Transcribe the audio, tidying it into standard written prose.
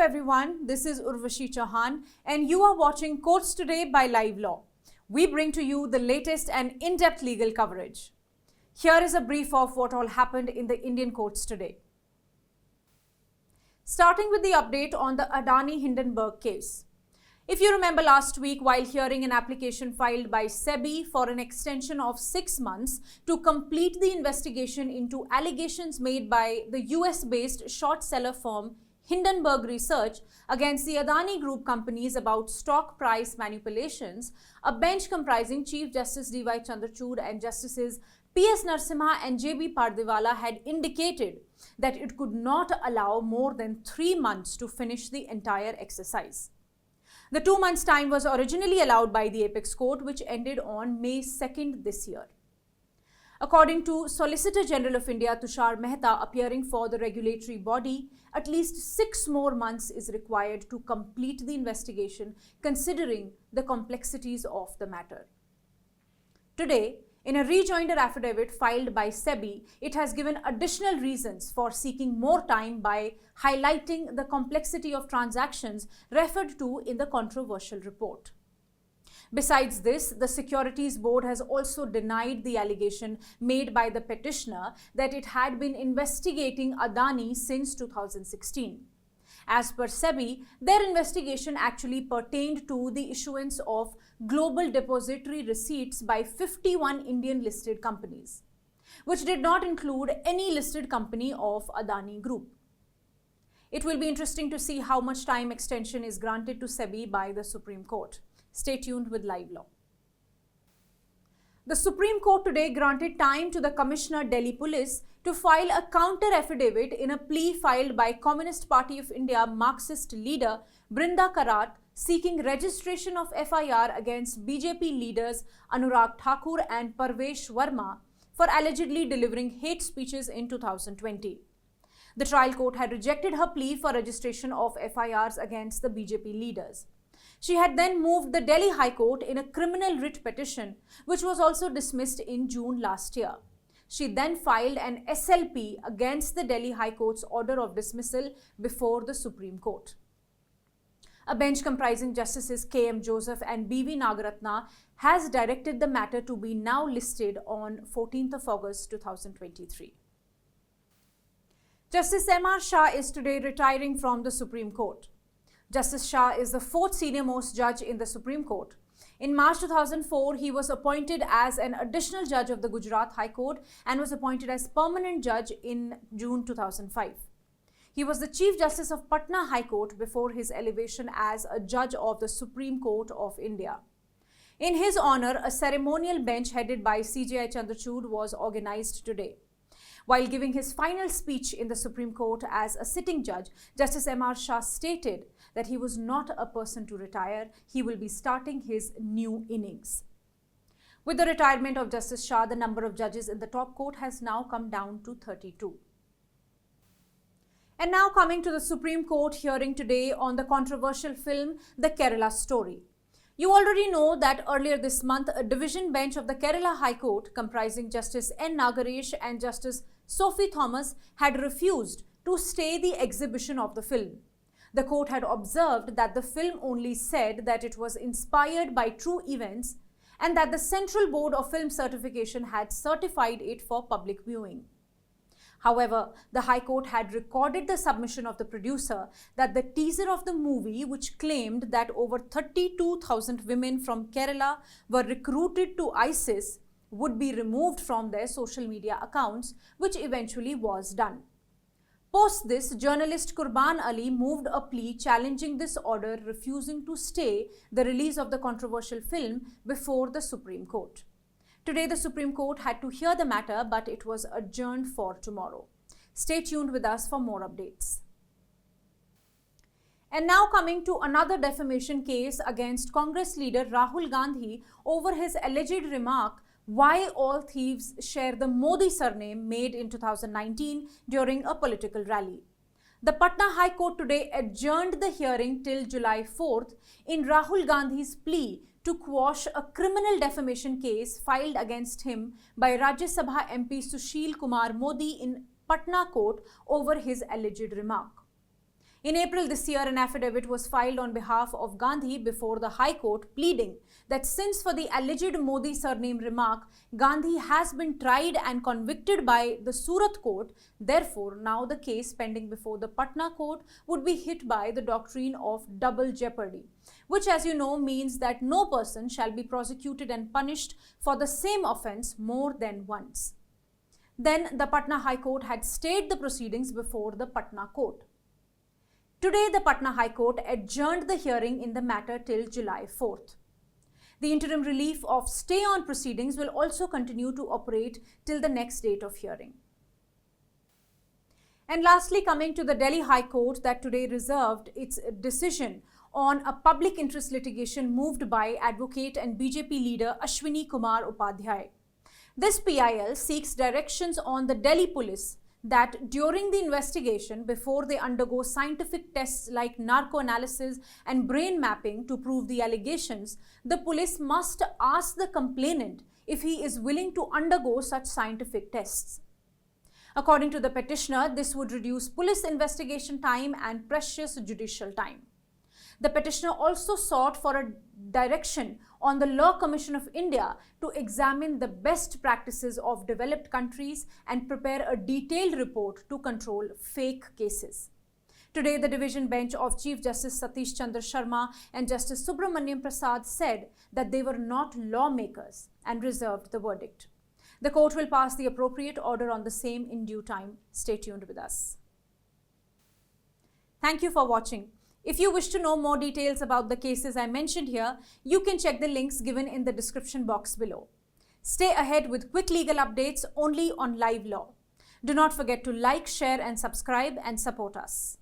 everyone, this is Urvashi Chauhan and you are watching Courts Today by LiveLaw. We bring to you the latest and in-depth legal coverage. Here is a brief of what all happened in the Indian courts today. Starting with the update on the Adani-Hindenburg case. If you remember last week, while hearing an application filed by SEBI for an extension of 6 months to complete the investigation into allegations made by the US-based short seller firm Hindenburg Research against the Adani Group companies about stock price manipulations, a bench comprising Chief Justice D.Y. Chandrachud and Justices P.S. Narasimha and J.B. Pardiwala had indicated that it could not allow more than 3 months to finish the entire exercise. The 2 months' time was originally allowed by the Apex Court, which ended on May 2nd this year. According to Solicitor General of India Tushar Mehta appearing for the regulatory body, at least 6 more months is required to complete the investigation considering the complexities of the matter. Today, in a rejoinder affidavit filed by SEBI, it has given additional reasons for seeking more time by highlighting the complexity of transactions referred to in the controversial report. Besides this, the Securities Board has also denied the allegation made by the petitioner that it had been investigating Adani since 2016. As per SEBI, their investigation actually pertained to the issuance of global depository receipts by 51 Indian listed companies, which did not include any listed company of Adani Group. It will be interesting to see how much time extension is granted to SEBI by the Supreme Court. Stay tuned with LiveLaw. The Supreme Court today granted time to the Commissioner Delhi Police to file a counter affidavit in a plea filed by Communist Party of India Marxist leader Brinda Karat seeking registration of FIR against BJP leaders Anurag Thakur and Parvesh Verma for allegedly delivering hate speeches in 2020. The trial court had rejected her plea for registration of FIRs against the BJP leaders. She had then moved the Delhi High Court in a criminal writ petition, which was also dismissed in June last year. She then filed an SLP against the Delhi High Court's order of dismissal before the Supreme Court. A bench comprising Justices K.M. Joseph and B.V. Nagaratna has directed the matter to be now listed on 14th of August 2023. Justice M.R. Shah is today retiring from the Supreme Court. Justice Shah is the 4th senior-most judge in the Supreme Court. In March 2004, he was appointed as an additional judge of the Gujarat High Court and was appointed as permanent judge in June 2005. He was the Chief Justice of Patna High Court before his elevation as a judge of the Supreme Court of India. In his honor, a ceremonial bench headed by C.J.I. Chandrachud was organized today. While giving his final speech in the Supreme Court as a sitting judge, Justice M.R. Shah stated that he was not a person to retire. He will be starting his new innings. With the retirement of Justice Shah, the number of judges in the top court has now come down to 32. And now coming to the Supreme Court hearing today on the controversial film, The Kerala Story. You already know that earlier this month, a division bench of the Kerala High Court comprising Justice N. Nagaresh and Justice Sophie Thomas had refused to stay the exhibition of the film. The court had observed that the film only said that it was inspired by true events and that the Central Board of Film Certification had certified it for public viewing. However, the High Court had recorded the submission of the producer that the teaser of the movie, which claimed that over 32,000 women from Kerala were recruited to ISIS, would be removed from their social media accounts, which eventually was done. Post this, journalist Qurban Ali moved a plea challenging this order, refusing to stay the release of the controversial film before the Supreme Court. Today, the Supreme Court had to hear the matter, but it was adjourned for tomorrow. Stay tuned with us for more updates. And now coming to another defamation case against Congress leader Rahul Gandhi over his alleged remark, "Why all thieves share the Modi surname," made in 2019 during a political rally. The Patna High Court today adjourned the hearing till July 4th in Rahul Gandhi's plea to quash a criminal defamation case filed against him by Rajya Sabha MP Sushil Kumar Modi in Patna court over his alleged remark. In April this year, an affidavit was filed on behalf of Gandhi before the High Court pleading that since for the alleged Modi surname remark, Gandhi has been tried and convicted by the Surat court, therefore now the case pending before the Patna court would be hit by the doctrine of double jeopardy, which, as you know, means that no person shall be prosecuted and punished for the same offence more than once. Then the Patna High Court had stayed the proceedings before the Patna court. Today, the Patna High Court adjourned the hearing in the matter till July 4th. The interim relief of stay-on proceedings will also continue to operate till the next date of hearing. And lastly, coming to the Delhi High Court that today reserved its decision on a public interest litigation moved by advocate and BJP leader Ashwini Kumar Upadhyay. This PIL seeks directions on the Delhi police that during the investigation, before they undergo scientific tests like narco analysis and brain mapping to prove the allegations, the police must ask the complainant if he is willing to undergo such scientific tests. According to the petitioner, this would reduce police investigation time and precious judicial time. The petitioner also sought for a direction on the Law Commission of India to examine the best practices of developed countries and prepare a detailed report to control fake cases. Today, the division bench of Chief Justice Satish Chandra Sharma and Justice Subramaniam Prasad said that they were not lawmakers and reserved the verdict. The court will pass the appropriate order on the same in due time. Stay tuned with us. Thank you for watching. If you wish to know more details about the cases I mentioned here, you can check the links given in the description box below. Stay ahead with quick legal updates only on LiveLaw. Do not forget to like, share and subscribe and support us.